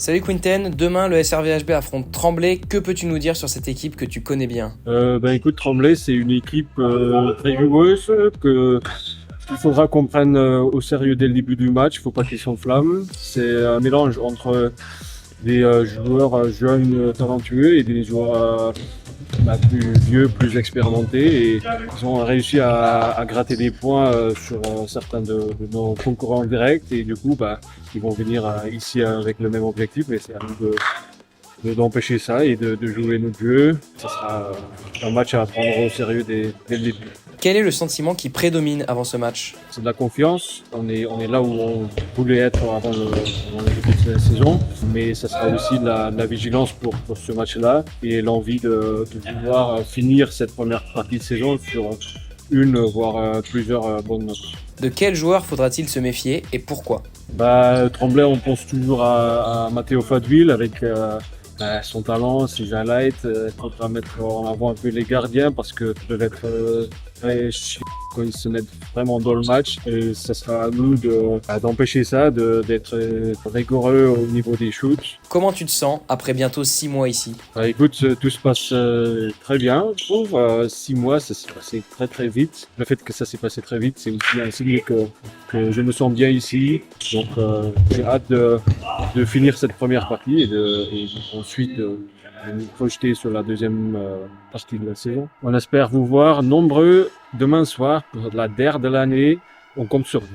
Salut Quinten, demain le SRVHB affronte Tremblay. Que peux-tu nous dire sur cette équipe que tu connais bien? Écoute, Tremblay, c'est une équipe très joueuse qu'il faudra qu'on prenne au sérieux dès le début du match. Il ne faut pas qu'ils s'enflamment. C'est un mélange entre des joueurs jeunes, talentueux et des joueurs plus vieux, plus expérimentés. Et ils ont réussi à gratter des points sur certains de nos concurrents directs. Et du coup, ils vont venir ici avec le même objectif. Et c'est à nous d'empêcher ça et de jouer notre jeu. Ça sera un match à prendre au sérieux dès le début. Quel est le sentiment qui prédomine avant ce match? C'est de la confiance. On est là où on voulait être avant le début de la saison. Mais ça sera aussi de la vigilance pour ce match-là et l'envie de pouvoir finir cette première partie de saison sur une, voire plusieurs bonnes notes. De quel joueur faudra-t-il se méfier et pourquoi? Tremblay, on pense toujours à Matteo Fadville avec son talent, ses highlights. Il faudra mettre en avant un peu les gardiens parce que peuvent être très chiants quand ils se mettent vraiment dans le match. Et ça sera à nous d'empêcher ça, d'être rigoureux au niveau des shoots. Comment tu te sens après bientôt 6 mois ici? Écoute, tout se passe très bien. Je trouve 6 mois, ça s'est passé très très vite. Le fait que ça s'est passé très vite, c'est aussi un signe que je me sens bien ici. Donc j'ai hâte de finir cette première partie et ensuite de nous projeter sur la deuxième partie de la saison. On espère vous voir nombreux demain soir pour la DER de l'année. On compte sur vous.